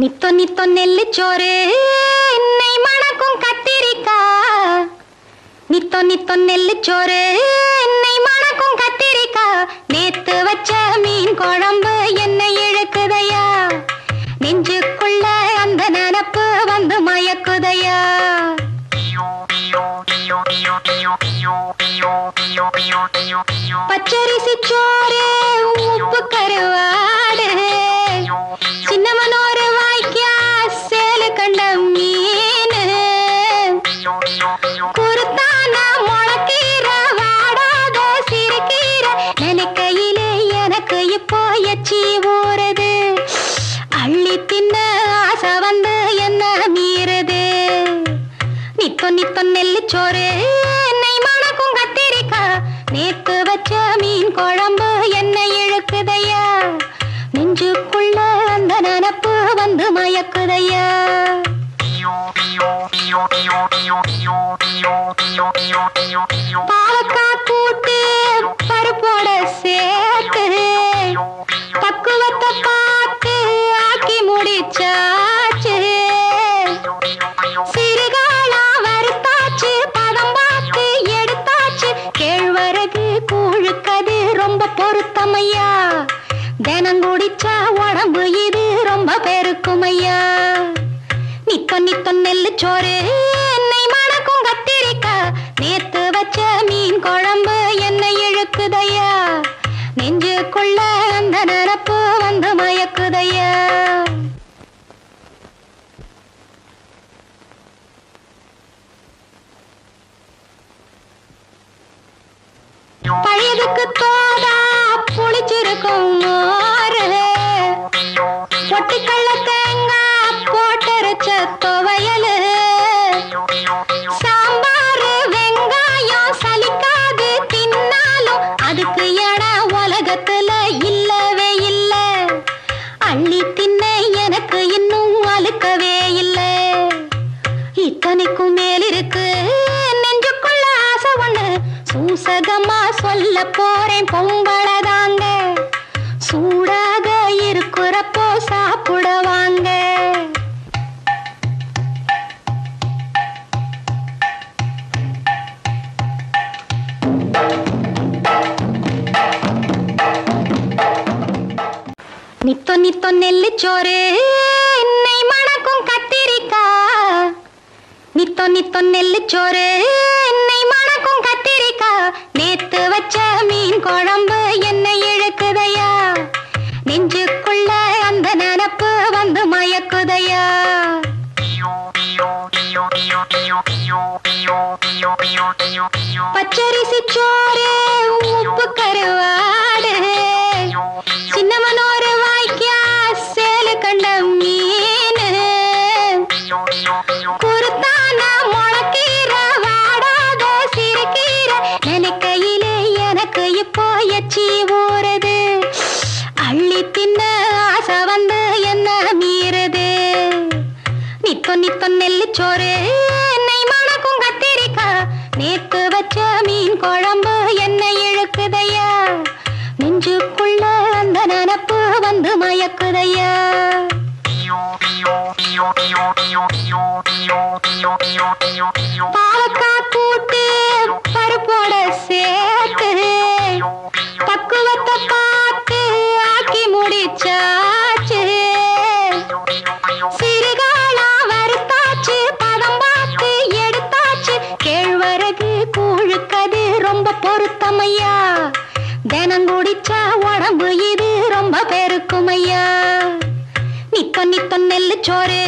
நித்தோ நித்தோ நெல்லுச்சோறு நெய் மணக்கும் கத்திரிக்கா. நித்தோ நித்தோ நெல்லுச்சோறு நெய் மணக்கும் கத்திரிக்கா. நேத்து வச்ச மீன் குழம்பு என்ன இழுக்குதையா, நெஞ்சுக்குள்ள அந்த நினப்பு வந்து மயக்குதையா. பச்சரிசி சோறு உப்பு கருவாடு, சின்னமனோரு வாய்க்கா சேலு கண்ட மீன், குருத்தான முளக்கீர வாடாத சிறுகீர, நினைக்கையிலே எனக்கு இப்போ எச்சி ஊறுது. அள்ளி தின்ன ஆசை வந்து என்ன மீறுது. நித்தோ நித்தோ நெல்லுச்சோறு நெய் மணக்கும் கத்திரிக்கா. நேத்து வச்ச மீன் குழம்பு என்ன இழுக்குதையா, நெஞ்சுக்குள்ள அந்த நினப்பு வந்து மயக்குதையா. பாவக்கா கூட்டு பருப்போட சேர்த்து, பக்குவத்தை பார்த்து ஆக்கி முடிச்சாச்சு. சிறுகாலா வறுத்தாச்சு, பதம் பார்த்து எடுத்தாச்சு. கேழ்வரகு கூழுக்கது ரொம்ப பொருத்தமையா, தினம் குடிச்சா உடம்பு இது ரொம்ப பெருக்குமையா. நித்தோ நித்தோ நெல்லுச்சோறு நெய் மணக்கும் கத்திரிக்கா. நேத்து வச்ச மீன் குழம்பு என்ன இழுக்குதையா, நெஞ்சுக்குள்ள அந்த நினப்பு வந்து மயக்குதையா. பழையதுக்கு தோதா புளிச்சிருக்கும் மோரு, பொட்டுக்கல்ல தேங்காய் போட்டரைச்ச துவையலு, சாம்பாரு வெங்காயம் சலிக்காது தின்னாலும் அதுக்கு இடம் உலகத்துல இல்லவே இல்ல. அள்ளி தின்ன எனக்கு இன்னும் அழுக்கவே இல்ல. இத்தனைக்கும் மேலிருக்கு நெஞ்சுக்குள்ள ஆசை ஒண்ணு, சூசகமா சொல்ல போறேன் பொம்பளதாங்க. சூடாக இருக்கிறப்போ சாப்பிடுவாங்க. நித்தோ நித்தோ நெல்லுச்சோறு நெய் மணக்கும் கத்திரிக்கா. நித்தோ நித்தோ நெல்லுச்சோறு நெய் மணக்கும் கத்திரிக்கா. நேத்து வச்ச மீன் குழம்பு என்ன இழுக்குதையா, நெஞ்சுக்குள்ள அந்த நினப்பு வந்து மயக்குதையா. பச்சரிசி சோறு உப்பு கருவாடு, சின்னமனோரு வாய்க்கா சேலு கண்ட மீன், குருத்தான முளக்கீர வாடாத சிறுகீர, நினைக்கையிலே எனக்கு இப்போ எச்சி ஊறுது. அள்ளி தின்ன ஆசை வந்து என்ன மீறுது. நித்தோ நித்தோ நெல்லுச்சோறு நெய் மணக்கும் கத்திரிக்கா. நேத்து வச்ச மீன் குழம்பு என்ன இழுக்குதையா, நெஞ்சுக்குள்ள அந்த நினப்பு வந்து மயக்குதையா. பாவக்கா கூட்டு பருப்போட சேர்த்து, பக்குவத்தை பார்த்து ஆக்கி முடிச்சாச்சு. சிறுகாலா வறுத்தாச்சு, பதம் பார்த்து எடுத்தாச்சு. கேழ்வரகு கூழுக்கது ரொம்ப பொருத்தமையா, தினம் குடிச்சா உடம்பு இது ரொம்ப பெருக்குமையா. நித்தோ நித்தோ நெல்லுச்சோறு